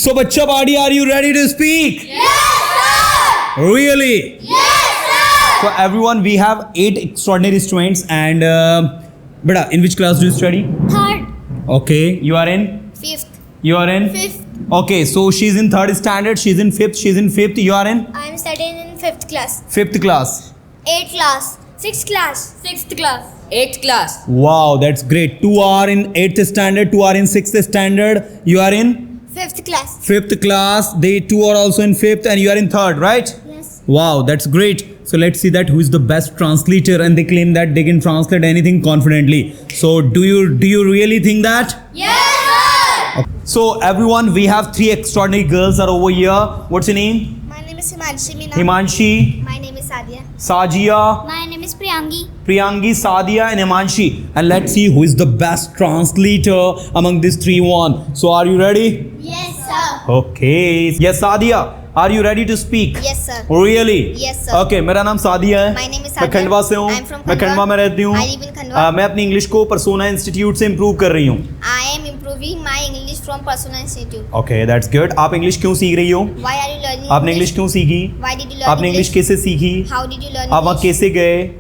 So बच्चा party, are you ready to speak? Yes, sir. Really? Yes, sir. So everyone, we have 8 extraordinary students and beta, in which class do you study? Third. Okay, you are in? Fifth. You are in? Fifth. Okay, so she's in 3rd standard, she's in 5th, she's in 5th, you are in? I am studying in 5th class. 5th class. 8th class. 6th class. 6th class. 8th class. Wow, that's great. 2 are in 8th standard, 2 are in 6th standard, you are in? 5th class. 5th class, they 2 are also in 5th and you are in 3rd, right? Yes. Wow, that's great. So let's see that who is the best translator, and they claim that they can translate anything confidently. So do you really think that? Yes, sir. So everyone, we have 3 extraordinary girls are over here. What's your name? My name is Himanshi Meena. Himanshi, My name is Sadia. Sajia, My name is Priyangi. Priyangi, Sadia and Himanshi. And let's see who is the best translator among these 3 one. So are you ready? Yes, sir. Okay. Yes, Sadia. Are you ready to speak? Yes, sir. Really? Yes, sir. Okay, मेरा नाम सादिया है. My name is मैं Sadia. Khandwa से हूँ. I am from मैं Khandwa. Khandwa में रहती हूँ. I live in Khandwa. मैं अपनी इंग्लिश को परसोना इंस्टीट्यूट से इम्प्रूव कर रही हूँ. I am improving my English from Persona Institute. Okay, that's good. आप इंग्लिश क्यों सीख रही हो? Why are you learning आपने इंग्लिश क्यों सीखी? Why did you learn आपने इंग्लिश English? कैसे सीखी? How did you learn आप वहाँ English? कैसे गए?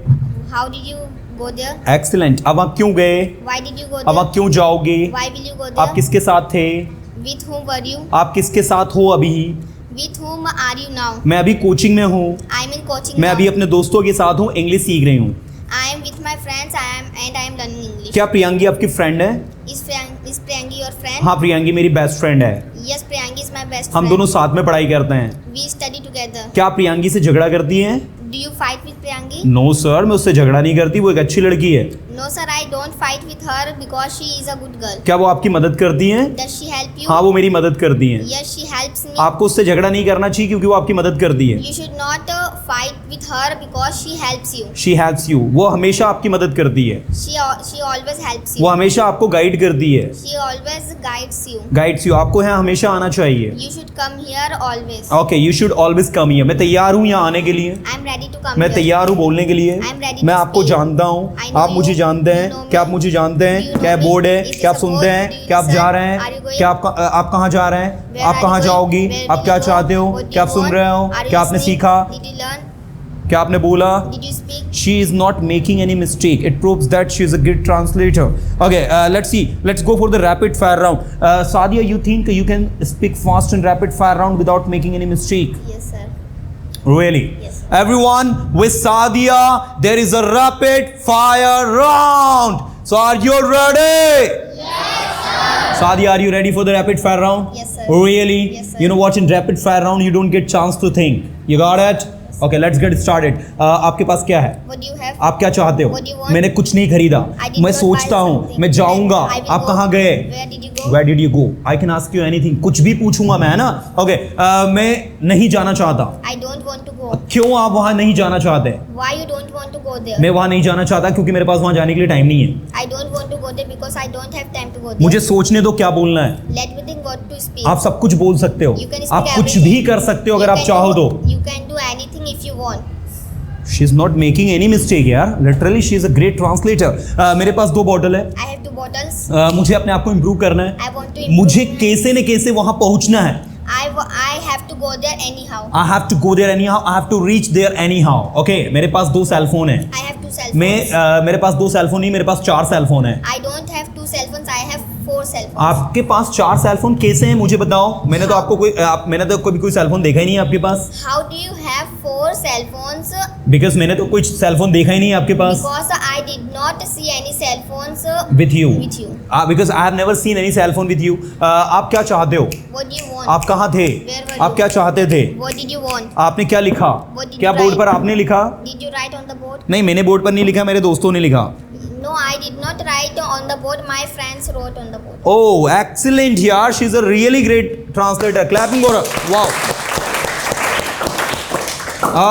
How did you go there? Excellent. अब आप क्यों गए? Why did you go अब there? आप क्यों जाओगे? Why will you go आप there? किसके साथ थे? With whom were you? आप किसके साथ हो अभी? With whom are you now? मैं अभी कोचिंग में हूँ. I am in coaching मैं now. अभी अपने दोस्तों के साथ हूँ, इंग्लिश सीख रही हूँ. I am with my friends. I am learning English. क्या प्रियंगी आपकी फ्रेंड है? Is Priyangi your friend? हाँ, प्रियंगी मेरी बेस्ट फ्रेंड है. Yes, Priyangi is my best हम friend. दोनों साथ में पढ़ाई करते हैं. We study together. क्या आप प्रियंगी से झगड़ा करती हैं? Do you fight with Priyangi? No sir, मैं उससे झगड़ा नहीं करती, वो एक अच्छी लड़की है. No, sir. I don't fight with her because she is a good girl. क्या वो आपकी मदद करती हैं? Does she help you? हाँ, वो मेरी मदद करती हैं. Yes, she helps me. आपको उससे झगड़ा नहीं करना चाहिए क्योंकि वो आपकी मदद करती है. You should not fight with her because she helps you. She helps you. वो हमेशा आपकी मदद करती है. She always helps you. वो हमेशा आपको गाइड करती है. She always guides you. Guides you. आपको यहाँ हमेशा आना चाहिए. You should come here always. Okay, you should always come here. मैं तैयार हूँ यहाँ आने के लिए. I am ready to come मैं here. तैयार हूँ बोलने के लिए. I'm ready मैं to आपको speak. जानता हूँ, I know आप मुझे you. जानते हैं. You know क्या me. आप मुझे जानते हैं? You know क्या me. बोर्ड है? Is क्या आप this a सुनते board? हैं? Do you क्या आप जा listen? रहे Are हैं? you going? क्या आप कहाँ जा रहे हैं? Where आप are कहाँ you going? जाओगी? Where आप did क्या you go? चाहते हो? What do क्या you आप सुन want? रहे हो? Are you क्या आपने listening? सीखा? Did you learn? क्या आपने बोला? Did you speak? She is not making any mistake. It proves that she is a good translator. Okay, let's see. Let's go for the rapid fire round. Sadia, you think you can speak fast in rapid fire round without making any mistake? Yes, sir. Really? Yes. Everyone, with Sadia, there is a rapid fire round. So are you ready? Yes, sir. Sadia, are you ready for the rapid fire round? Yes, sir. Really? Yes, sir. You know what? In rapid fire round, you don't get chance to think. You got it? Okay, let's get started. आपके पास क्या है? What do you have? आप क्या चाहते हो? What do you want? मैंने कुछ नहीं खरीदा. I did मैं not सोचता buy हूँ, something. मैं जाऊंगा. I will आप go. कहाँ गए? Where did you go? Where did you go? I can ask you anything. कुछ भी पूछूंगा मैं, है ना? Okay, मैं नहीं जाना चाहता. I don't want to go. क्यों आप वहाँ नहीं जाना चाहते? Why you don't want to go there? मैं वहाँ नहीं जाना चाहता क्योंकि मेरे पास वहाँ जाने के लिए टाइम नहीं है. I don't want to go there because I don't have time to go there. मुझे सोचने दो क्या बोलना है. Let me think what to speak. आप सब कुछ बोल सकते हो. You can speak आप कुछ everything. भी कर सकते हो अगर You आप can चाहो तो. You can do anything if you want. She is not making any mistake यार. Literally she is a great translator. मेरे पास 2 बॉटल है. I have 2 bottles. मुझे अपने आप को इम्प्रूव करना है. I want to improve. मुझे कैसे न कैसे वहाँ पहुँचना है. I have to go there anyhow. I have to go there anyhow. I have to reach there anyhow. Okay, मेरे पास 2 सेल फोन है. I have 2 cell मैं phones. मेरे पास 2 सेल फोन नहीं, मेरे पास 4 सेल फोन है. I don't have 2 cell phones. I have 4 cell phones. आपके पास 4 cell phone कैसे हैं मुझे बताओ. मैंने तो आपको मैंने तो कभी कोई सेल फोन देखा ही नहीं है आपके पास. How do you have 4 cell phones? Because मैंने तो कोई सेल फोन देखा ही नहीं है आपके पास. Because I did not see any cell phones With you. With you. Because I have never seen any cell phone with you. आप क्या चाहते हो? What do you want? आप कहाँ थे? Where were आप you? क्या चाहते थे? What did you want? आपने क्या लिखा? What did क्या you बोर्ड write? पर आपने लिखा? Did you write on the board? नहीं, मैंने बोर्ड पर नहीं लिखा, मेरे दोस्तों ने लिखा. No, I did not write on the board. My friends wrote on the board. Oh, excellent यार. She's a really great translator. Clapping for her. Wow.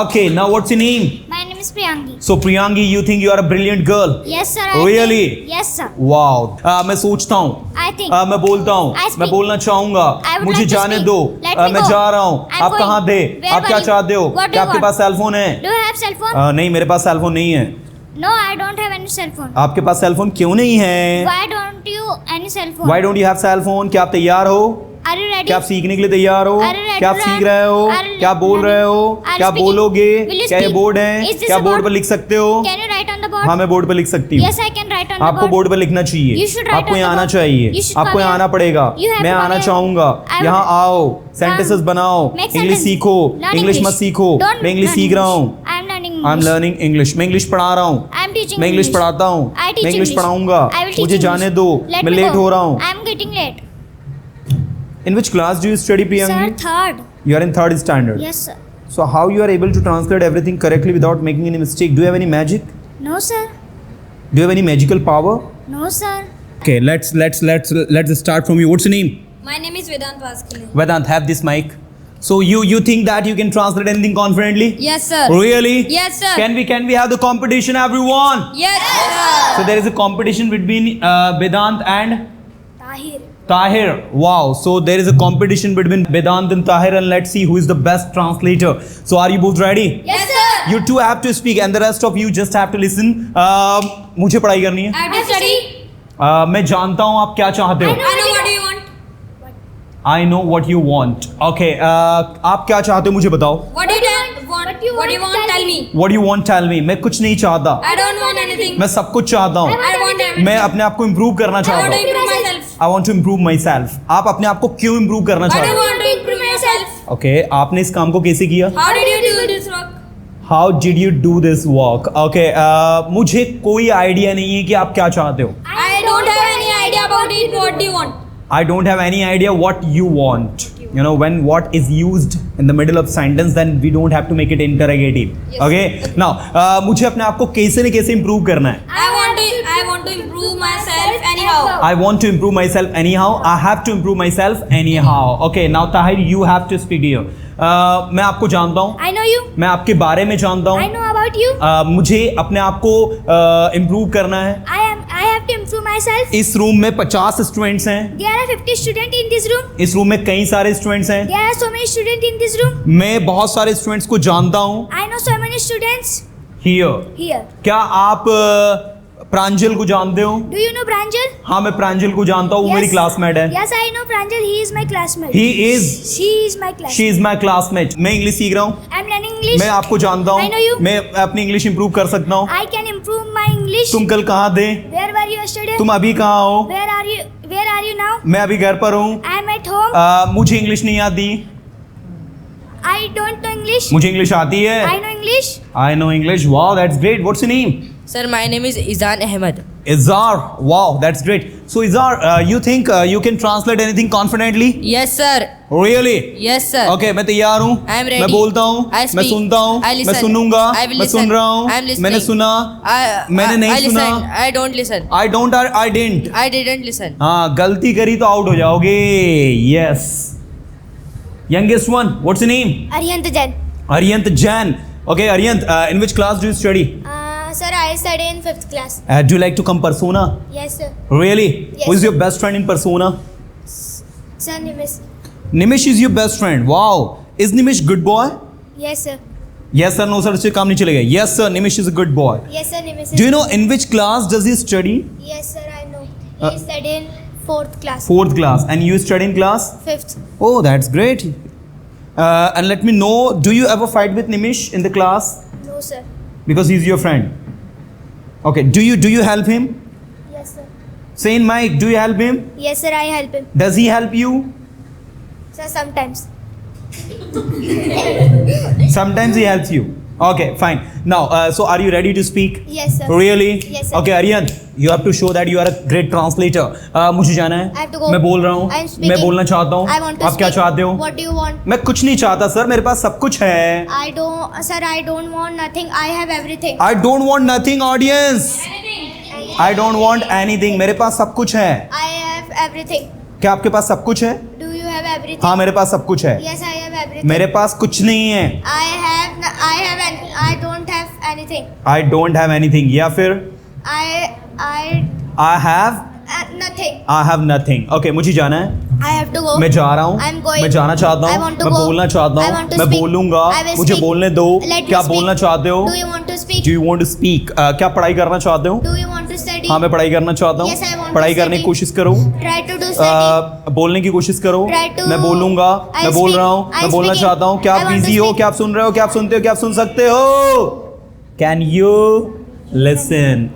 Okay, now what's your name? My name is Priyangi. So Priyangi, you think you are a brilliant girl? Yes, sir. Really? Yes, sir. Wow. मैं सोचता हूँ. I think. मैं बोलता हूँ. I speak. मैं बोलना चाहूँगा. I would मुझे like to जाने speak. दो. Let me मैं go. जा रहा हूँ. I'm आप going. कहाँ थे? Where आप were क्या you? चाहते हो? What do क्या you आपके want? पास सेल फोन है? Do you have cell phone? नहीं, मेरे पास सेल फोन नहीं है. No, I don't have any cell phone. आपके पास सेल फोन क्यों नहीं है? Why don't you any cell phone? Why don't you have cell phone? क्या आप तैयार हो? Are you ready? क्या आप सीखने के लिए तैयार हो? Are you ready क्या आप to सीख learn? रहे हो? Are you क्या बोल learning? रहे हो? Are you क्या speaking? बोलोगे? Will you क्या ये speak? बोर्ड है? Is this क्या a बोर्ड board? पर लिख सकते हो? Can you write on the board? हाँ, मैं बोर्ड पर लिख सकती हूँ। Yes, I can write on the आपको board. बोर्ड पर लिखना चाहिए। You should write आपको on यहाँ the आना board. चाहिए। You should आपको come यहाँ here. आना पड़ेगा। You have मैं to come आना here. चाहूंगा। I will- यहाँ आओ, सेंटेंसेस बनाओ, Make इंग्लिश sentence. सीखो, Learn इंग्लिश मत सीखो। Don't मैं इंग्लिश learn सीख रहा English. हूँ। I am learning I am English. Learning English. मैं इंग्लिश पढ़ा रहा हूँ। I am teaching मैं इंग्लिश English. पढ़ाता हूँ। I teach मैं इंग्लिश English. पढ़ाऊंगा। I will teach मुझे English. जाने दो, Let मैं me लेट go. हो रहा हूँ। I am getting late. In which class do you study, Sir, Priyanki? third. You are in third standard. Yes, sir. So how you are able to translate everything correctly without making any mistake? Do you have any magic? No, sir. Do you have any magical power? No, sir. Okay, let's start from you. What's your name? My name is Vedant Vaskale. Vedant, have this mic. So you think that you can translate anything confidently? Yes, sir. Really? Yes, sir. Can we have the competition, everyone? Yes, sir. So there is a competition between Vedant and Tahir. Tahir. Wow. So there is a competition between Vedant and Tahir, and let's see who is the best translator. So are you both ready? Yes, sir. You two have to speak, and the rest of you just have to listen. मुझे पढ़ाई करनी है. I have to study. मैं जानता हूँ आप क्या चाहते हो. I know what do you want. I know what you want. Okay. आप क्या चाहते हो मुझे बताओ. What do you want? What do you want? Tell me. What do you want? Tell me. मैं कुछ नहीं चाहता. I don't want anything. मैं सब कुछ चाहता हूँ. I want everything. मैं अपने आप को इम्प्रूव करना I want चाहता to हूँ. improve myself. I want to improve myself. आप अपने आप को क्यों इम्प्रूव करना I चाहते don't हो? want to improve myself. Okay. आपने इस काम को कैसे किया? How did you do this work? How did you do this work? Okay. मुझे कोई आइडिया नहीं है कि आप क्या चाहते हो. I don't have any idea about it. What do you want? I don't have any idea what you want. You know, when what is used in the middle of sentence, then we don't have to make it interrogative. Yes. Okay. Now, मुझे अपने आप को कैसे न कैसे improve करना है. I want to improve myself anyhow. I want to improve myself anyhow. I have to improve myself anyhow. Okay. Now, Tahir, you have to speak here. मैं आपको जानता हूँ. I know you. मैं आपके बारे में जानता I हूँ. know about you. मुझे अपने आप को इम्प्रूव करना है. I have to improve myself. इस रूम में 50 स्टूडेंट्स हैं. There are 50 students in this room. इस रूम में कई सारे स्टूडेंट्स हैं. There are so many students in this room. मैं बहुत सारे स्टूडेंट्स को जानता हूँ. I know so many students Here. here. क्या आप प्रांजल को जानते हो? Do you know Pranjal? हाँ, मैं प्रांजल को जानता हूँ. वो मेरी क्लासमेट है. Yes, I know Pranjal. He is my classmate. He is. She is my classmate. She is my classmate. मैं इंग्लिश सीख रहा हूँ. I'm learning English. मैं आपको जानता I know you. हूँ. मैं अपनी इंग्लिश इंप्रूव कर सकता हूँ. I can improve my English. तुम कल कहाँ थे? Where were you yesterday? तुम अभी कहाँ हो? Where are you now? मैं अभी घर पर हूँ. I am at home. मुझे इंग्लिश नहीं आती. I don't know English. मुझे इंग्लिश आती है. I know English. I know English. Wow, that's great. What's your name? Sir, my name is Izan Ahmed. Izar. Wow, that's great. So Izar, you think you can translate anything confidently? Yes, sir. Really? Yes, sir. Okay, मैं तैयार हूँ. I am ready. मैं बोलता हूँ. I मैं speak. सुनता हूँ. I listen. मैं सुनूंगा. I will मैं listen. सुन रहा हूँ. I am listening. मैंने सुना. मैंने नहीं I सुना. listen. I don't listen. I don't. I didn't. I didn't listen. हाँ, गलती करी तो आउट हो जाओगे. Yes. Youngest one. What's your name? Aryant Jain. Aryant Jain. Okay, Aryant. In which class do you study? Sir, I study in 5th class. Do you like to come Persona? Yes, sir. Really? Yes. Who is your best friend in Persona? Sir, Nimish. Nimish is your best friend. Wow. Is Nimish good boy? Yes, sir. Yes sir, no sir, इससे काम नहीं चलेगा. Yes sir, Nimish is a good boy. Yes, sir, Nimish. Do you know in which class does he study? Yes, sir, I know. He study in 4th class. 4th class. And you study in class? 5th. Oh, that's great. And let me know, do you ever fight with Nimish in the class? No, sir. Because he's your friend. Okay. Do you help him? Yes, sir. Say in mic, do you help him? Yes, sir, I help him. Does he help you? Sir, sometimes. Sometimes he helps you. Okay, fine. Now, so are you ready to speak? Yes, sir. Really? Yes, sir. Okay, Aryan, you have to show that you are a great translator. मुझे जाना है. I have to go. मैं बोल रहा हूँ. I am speaking. मैं बोलना चाहता हूँ. I want to आप क्या speak. चाहते हो? What do you want? मैं कुछ नहीं चाहता सर, मेरे पास सब कुछ है. I don't want nothing. I have everything. I don't want nothing, audience. I don't want anything. मेरे पास सब कुछ है. I have everything. क्या आपके पास सब कुछ है? Do you have everything? हाँ, मेरे पास सब कुछ है. Yes, I have everything. मेरे पास कुछ नहीं है. I don't have anything. I don't have anything. या फिर I I have nothing. I have nothing. Okay, मुझे जाना है. I have to go. मैं जा रहा हूँ. I'm going. मैं जाना चाहता I हूँ. want to मैं go. बोलना चाहता I हूँ. want to मैं speak. बोलूंगा. I will मुझे speak. बोलने दो. Let me क्या speak. बोलना चाहते हो? Do you want to speak? Do you want to speak? क्या पढ़ाई करना चाहते हो? Do you want to study? हाँ, मैं पढ़ाई करना चाहता हूँ. Yes, I want to पढ़ाई करने की study. कोशिश करो. Try to do to study. बोलने की कोशिश करो, Try to- मैं बोलूंगा, I मैं बोल speak- रहा हूँ, I मैं बोलना speaking. चाहता हूँ, क्या I आप want to बिजी हो, speak. क्या आप सुन रहे हो, क्या आप सुनते हो, क्या आप सुन सकते हो? Can you listen?